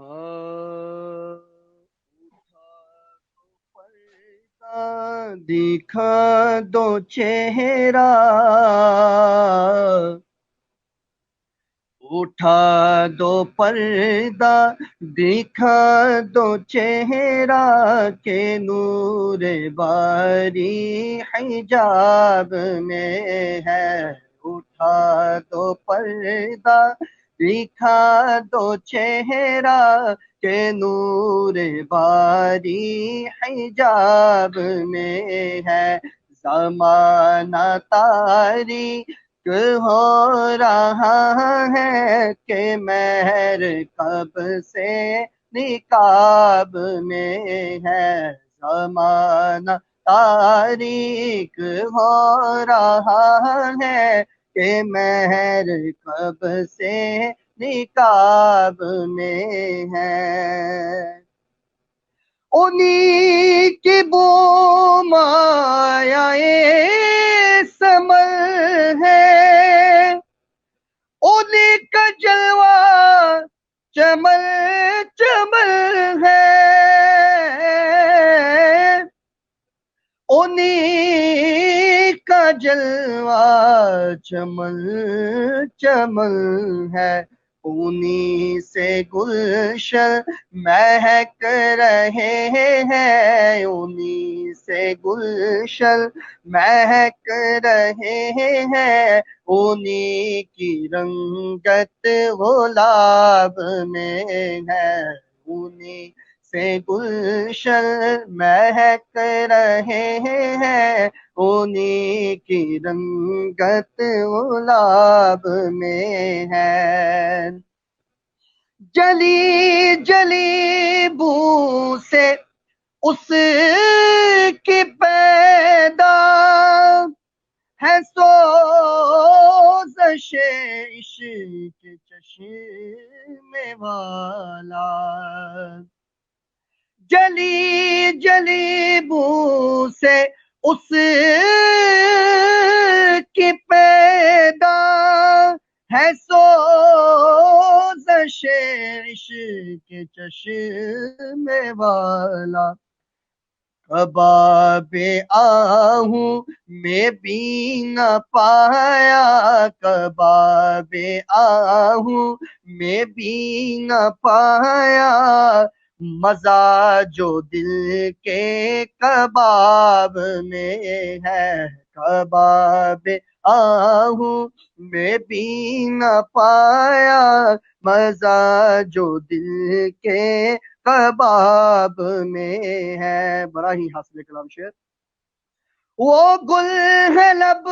ہاں پردہ دکھا دو چہرہ، اٹھا دو پردہ دکھا دو چہرہ کہ نور باری حجاب میں ہے، اٹھا دو پردہ دکھا دو چہرہ کہ نور باری حجاب میں ہے، زمانہ تاریک ہو رہا ہے کہ مہر کب سے نقاب میں ہے، زمانہ تاریک ہو رہا ہے کہ مہر کب سے نقاب میں ہے، انہی کی بو مایائے سمر ہے، انہی کا جلوہ چمن چمن ہے، انہی کا جلوہ چمن چمن ہے، انہی سے گلشن مہک رہے ہیں، انہی سے گلشن مہک رہے ہیں، انہی کی رنگت گلاب میں ہے، انہی سے گلشن مہک رہے ہیں، انہی کی رنگت گلاب میں ہے، جلی جلی بو سے اس کی پیدا ہے سوزش عشق چشم والا، جلی جلی بو سے اس کی پیدا ہے سوزش عشق چشم والا، کباب آہوں میں بھی نہ پایا، کباب آہوں میں بھی نہ پایا، مزہ جو دل کے کباب میں ہے، کباب آہوں میں بھی نہ پایا، مزہ جو دل کے کباب میں ہے، بڑا ہی حاصل کلام شعر، وہ گل ہے لب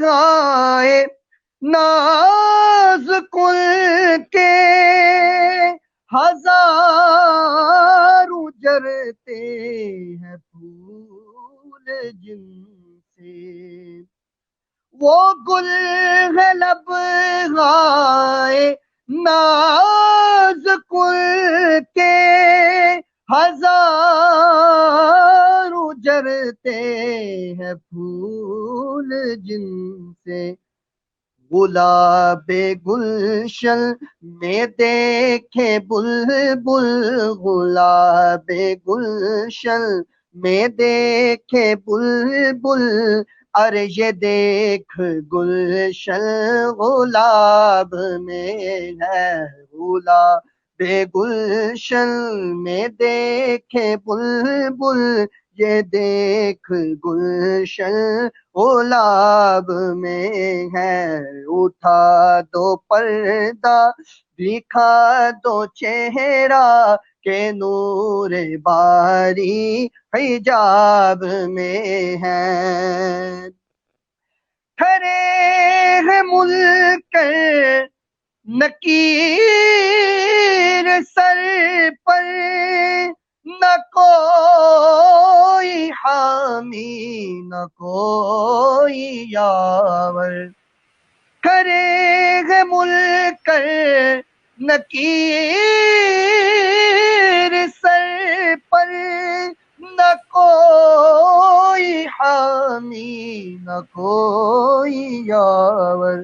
گائے ناز کل کے، ہزاروں جرتے ہیں پھول جن سے، وہ گل ہے لب گائے ناز کل کے، ہزاروں جرتے ہیں پھول جن سے، گلاب گلشن میں دیکھے بلبل، گلاب گلشن میں دیکھے بلبل، ارے یہ دیکھ گلشن گلاب میں ہے، گلاب گلشن میں دیکھے بلبل، یہ دیکھ گلشن گلاب میں ہے، اٹھا دو پردہ دکھا دو چہرہ کہ نور باری حجاب میں ہے، کھڑے ہیں منکر نکیر سر پر، نہ کوئی حامی نہ کوئی یاور، کھڑے ہیں منکر نکیر سر پر، نہ کوئی حامی نہ کوئی یاور،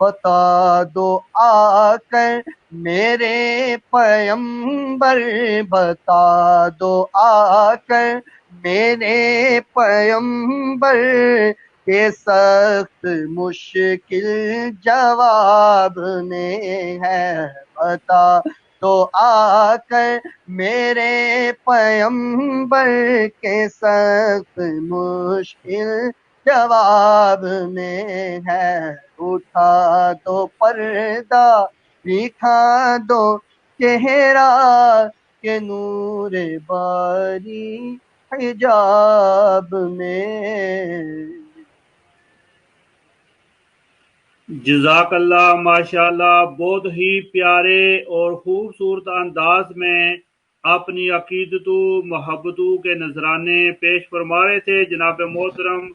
بتا دو آ کر میرے پیمبر، بتا دو آ کر میرے پیمبر کے سخت مشکل جواب میں ہے، بتا تو آ کر میرے پیمبر کے سخت مشکل جواب میں ہے، اٹھا دو پردہ دکھا دو چہرہ کہ نور باری حجاب میں۔ جزاک اللہ، ماشاء اللہ، بہت ہی پیارے اور خوبصورت انداز میں اپنی عقیدتوں محبتوں کے نذرانے پیش فرما رہے تھے جناب محترم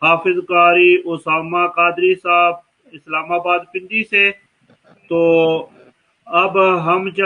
حافظ قاری اسامہ قادری صاحب اسلام آباد پنڈی سے۔ تو اب ہم